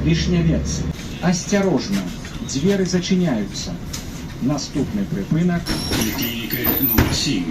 Вишнявец. Осторожно, двери зачиняются. Наступний припинок. Поліклініка номер 7.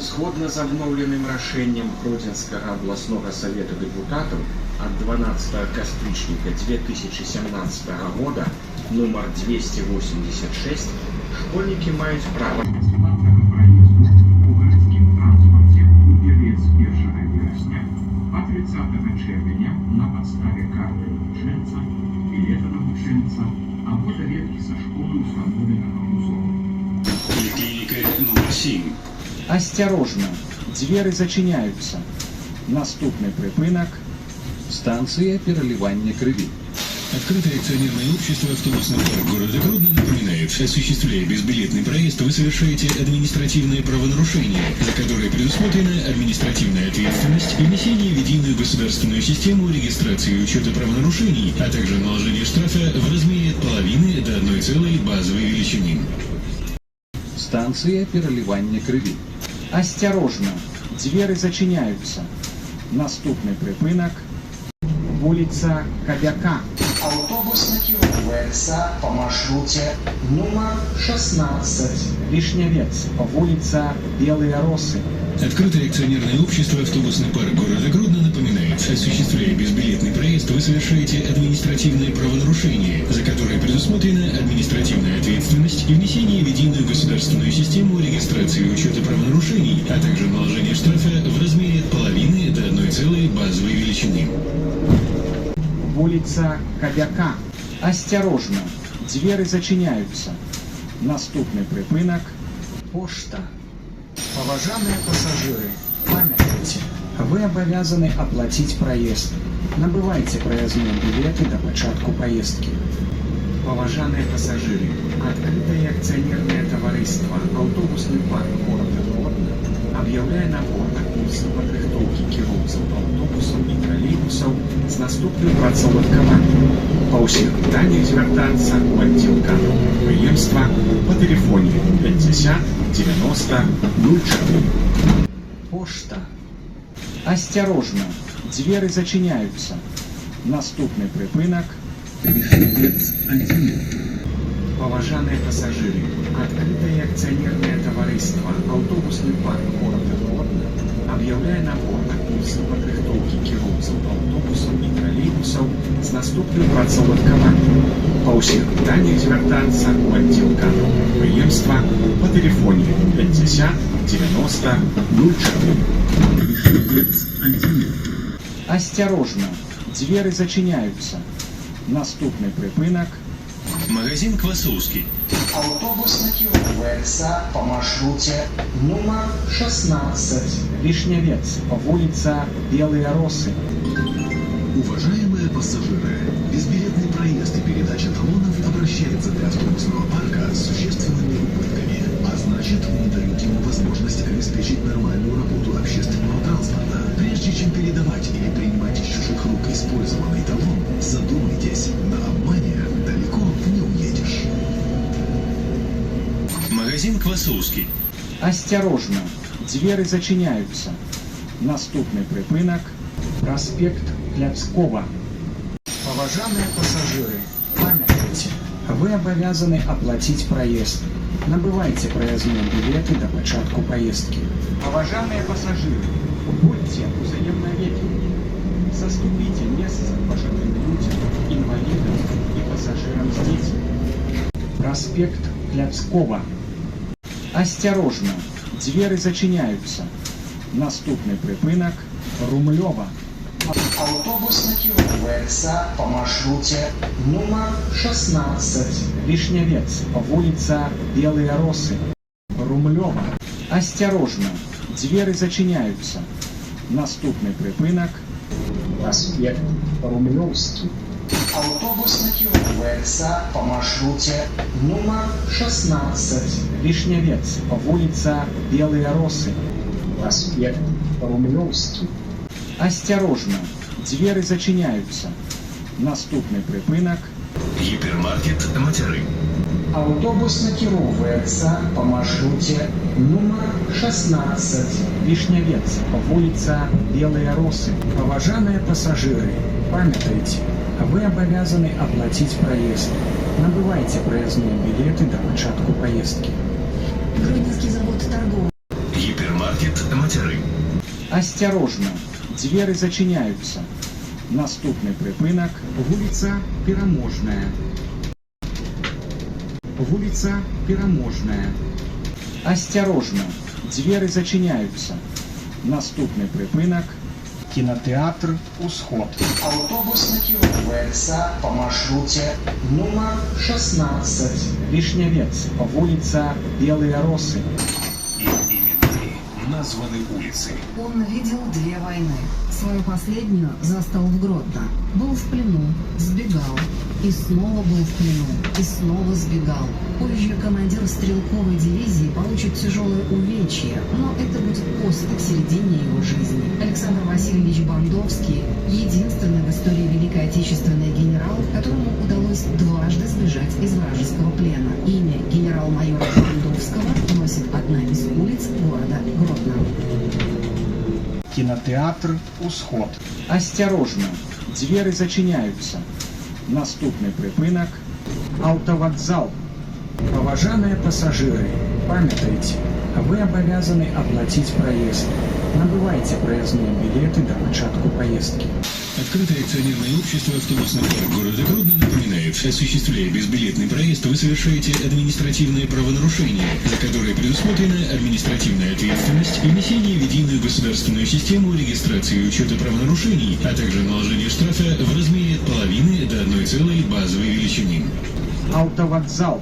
Згодна з обновленим рішенням Гродненського обласного совета депутатов от 12 кастричника 2017 года номер 286, школьники имеют право бесплатного проезду у городским транспорте у период с 1 вересня по 30 червня на подставе карты навчальца, билета навчальца, або довідки со школы установленного УЗО. Поліклініка номер 7. Осторожно, двери зачиняются. Наступний припинок. Станция переливания крови. Открытое акционерное общество «Автобусный парк» города Гродно напоминает, осуществляя безбилетный проезд, вы совершаете административное правонарушение, за которое предусмотрена административная ответственность и внесение в единую государственную систему регистрации и учета правонарушений, а также наложение штрафа в размере от половины до 1 базовой величины. Станция переливания крови. Осторожно, двери зачиняются. Наступний припинок. Вулиця Кобяка. Автобус накірується по маршруте номер 16. Вишнявец. Вулиця Белые Росы. Открытое акционерное общество «Автобусный парк» города Гродно напоминает, осуществляя безбилетный проезд, вы совершаете административное правонарушение, за которое предусмотрена административная ответственность и внесение в единую государственную систему регистрации и учета правонарушений, а также наложение штрафа в размере от половины до 1 базовой величины. Вулиця Кобяка. Осторожно, двери зачиняются. Наступний припинок. Пошта. Уважаемые пассажиры, памятайте, вы обязаны оплатить проезд. Набывайте проездные билеты до початку поездки. Уважаемые пассажиры, открытое акционерное товариство «Автобусный парк» города Гродно объявляет набор на курсы падрыхтоўкі кіроўцаў аўтобусаў і тралейбусаў з наступным працаўладкаваннем. Па ўсіх пытаннях звяртацца ў аддзел кадраў прадпрыемства па тэлефоне 50 90 04. Пошта. Осторожно, двери зачиняются. Наступний припинок. Вишневец 1. Уважаемые пассажиры, открытое акционерное товариство «Автобусный парк» города Гродно объявляет набор на курсы падрыхтоўкі кіроўцаў аўтобусаў і тралейбусаў з наступным працаўладкаваннем. Па ўсіх пытаннях звяртацца ў аддзел кадраў прадпрыемства па тэлефоне 50 90 04. Вишневец 1. Осторожно, двери зачиняются. Наступний припинок. Магазин «Квасовский». Автобус накірується по маршруте номер 16. Вишнявец. Вулиця Белые Росы. Уважаемые пассажиры, безбилетный проезд и передача талонов обращается для автобусного парка с существенными убытками, а значит, не дают ему возможность обеспечить нормальную работу общественного транспорта. Прежде чем передавать или принимать из чужих рук использованный талон, задумайтесь, на обмане далеко не уедешь. Магазин «Квасовский». Осторожно, двери зачиняются. Наступний припинок. Проспект Кляцкова. Уважаемые пассажиры, памятайте, вы обязаны оплатить проезд. Набывайте проездные билеты до початку поездки. Уважаемые пассажиры, будьте взаимноведомы. Заступите место пожилым людям, инвалидам и пассажирам с детьми. Проспект Кляцкова. Осторожно, двери зачиняются. Наступний припинок. Румлёва. Автобус накірується по маршруте номер 16. Вишнявец. Вулиця Белые Росы. Румлёва. Осторожно, двери зачиняются. Наступний припинок. Проспект Румлёвский. Автобус накірується по маршруте номер 16. Вишнявец. Вулиця Белые Росы. Проспект Румлёвский. Осторожно, двери зачиняются. Наступний припинок. Гіпермаркет «Матяри». Автобус накірується по маршруте номер 16. Вишнявец. Вулиця Белые Росы. Уважаемые пассажиры, памятайте, вы обязаны оплатить проезд. Набывайте проездные билеты до початку поездки. Гродненский завод торгов. Гіпермаркет Матери. Осторожно, двери зачиняются. Наступний припинок вулиця Переможная. Вулиця Переможная. Осторожно, двери зачиняются. Наступний припинок Кинотеатр «Усход». Автобус накіровується по маршруте номер 16. Вишневец, вулиця Белые Росы. Их именами названы улицы. Он видел две войны. Свою последнюю застал в Гродно. Был в плену, сбегал. И снова был в плену, и снова сбегал. Позже командир стрелковой дивизии получит тяжелое увечье, но это будет после, в середине его жизни. Александр Васильевич Бандовский – единственный в истории Великой Отечественной генерал, которому удалось дважды сбежать из вражеского плена. Имя генерал-майора Бандовского носит одна из улиц города Гродно. Кинотеатр «Усход». Осторожно, двери зачиняются. Наступний припинок Автовокзал. Уважаемые пассажиры, памятайте, вы обязаны оплатить проезд. Набывайте проездные билеты до початку поездки. Открытое акционерное общество «Автобусный парк города Гродно» напоминает, осуществляя безбилетный проезд, вы совершаете административное правонарушение, за которое предусмотрена административная ответственность, внесение в единую государственную систему регистрации и учета правонарушений, а также наложение штрафа в размере от половины до 1 базовой величины. Автовокзал.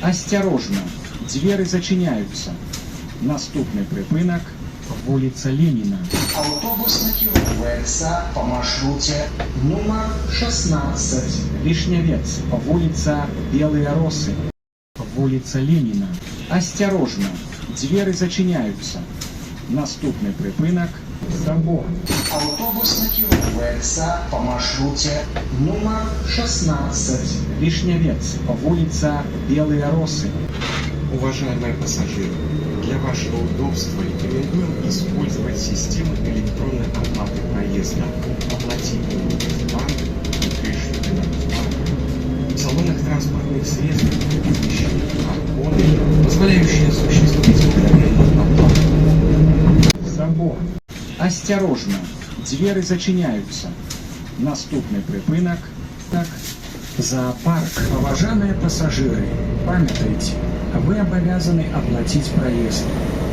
Осторожно, двери зачиняются. Наступний припинок вулиця Леніна. Автобус накіровується по маршруте номер 16. Вишневец, вулиця Белые Росы. Вулиця Леніна. Осторожно, двери зачиняются. Наступний припинок Собор. Автобус накіровується по маршруте номер 16. Вишневец, вулиця Белые Росы. Уважаемые пассажиры, для вашего удобства рекомендуем использовать систему электронной оплаты проезда. Оплатить в банк и кэш в салонах транспортных средств размещены QR-коды, позволяющие осуществить мгновенную оплату. Собор. Осторожно, двери зачиняются. Наступний припинок Зоопарк. Уважаемые пассажиры, памятайте, вы обязаны оплатить проезд.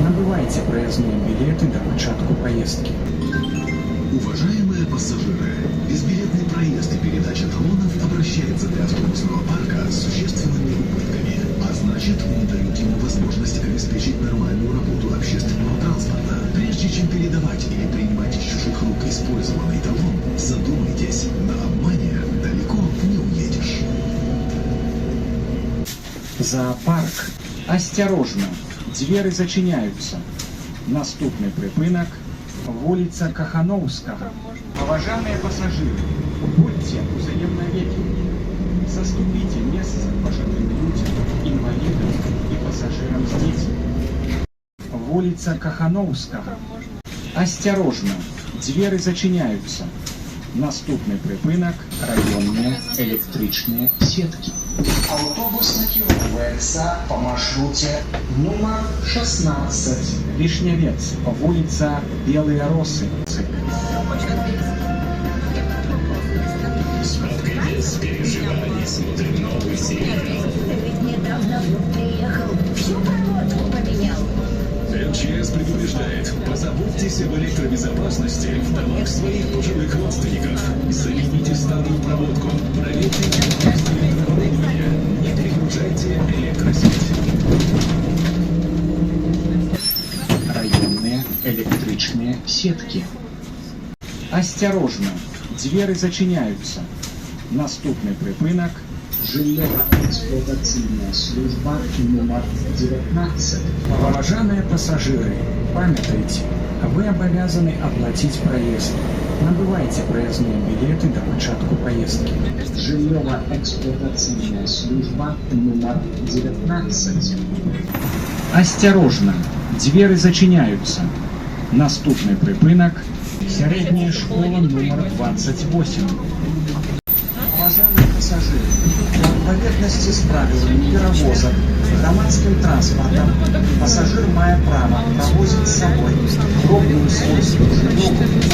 Набывайте проездные билеты до початку поездки. Уважаемые пассажиры, безбилетный проезд и передача талонов обращается для автобусного парка с существенными убытками, а значит, не дают ему возможность обеспечить нормальную работу общественного транспорта. Прежде чем передавать или принимать из чужих рук использованный талон, задумайтесь, на обмане далеко не уедешь. Зоопарк. Осторожно, двери зачиняются. Наступний припинок вулиця Кахановского. Уважаемые пассажиры, будьте взаимно вежливы. Заступите место пожилым людям, инвалидам и пассажирам с детьми. Вулиця Кахановского. Осторожно, двери зачиняются. Наступний припинок Районные электричные сетки. Автобус накіровується по маршруте номер 16. Вишневец, вулиця Белые Росы. Без переживаний смотрим новый сериал. Ведь недавно приехал, всю проводку поменял. МЧС предупреждает, позаботьтесь об электробезопасности в домах своих пожилых родственников. Замените старую проводку, проверьте необходимость электрооборудования, не перегружайте электросеть. Районные электричные сетки. Осторожно, двери зачиняются. Наступний припинок Жильево-эксплуатационная служба номер 19. Уважаемые пассажиры, памятайте, вы обязаны оплатить проезд. Набывайте проездные билеты до початку поездки. Жильево-эксплуатационная служба номер 19. Осторожно, двери зачиняются. Наступний припинок Средняя школа номер 28. Паважаныя пасажыры, у адпаведнасці з правіламі перавозак грамадскім транспартам пасажыр мае права правозіць з сабой дробную свойству жывёлу толькі ў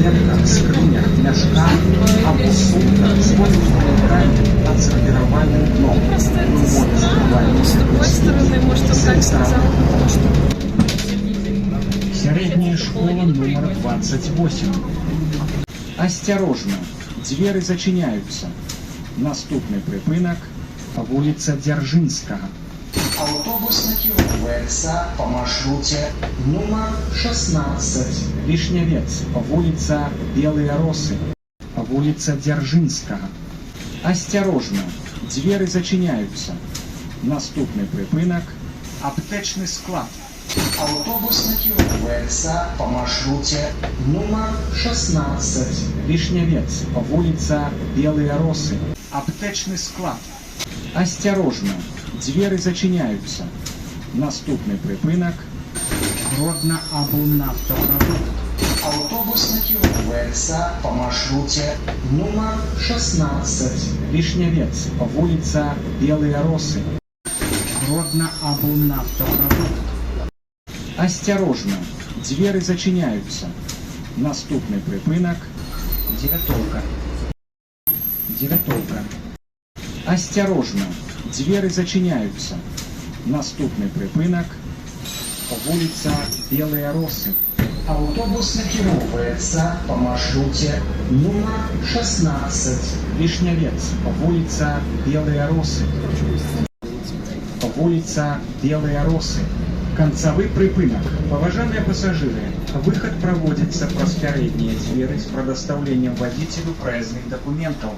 клетках, скрынях, мяшках або сумках з воднымі рукамі адсервіраваным дном. Сярэдняя школа номер 28. Осторожно, двери зачиняются. Наступный припынок – вулица Дзяржинскага. Автобус накіроўваецца по маршруте номер 16. Вишневец, вулица Белые Росы, вулица Дзяржинскага. Осторожно, двери зачиняются. Наступный припынок – аптечный склад. Автобус накіроўваецца по маршруте номер 16. Вишневец, вулица Белые Росы, аптечный склад. Осторожно, двери зачиняются. Наступный припынок – Гродно-Аблнафтопродукт. Автобус накіроўваецца по маршруте номер 16. Вишневец, вулица Белые Росы, Гродно-Аблнафтопродукт. Осторожно, двери зачиняются. Наступный припынок – Девятовка. Девятовка. Осторожно, двери зачиняются. Наступный припынок – вулица Белые Росы. Автобус накіроўваецца по маршруте номер 16. Вишневец, вулица Белые Росы, вулица Белые Росы. Концевый припынок. Паважаныя пассажиры, выход проводится праз пярэднія дзверы с предоставлением водителю проездных документов.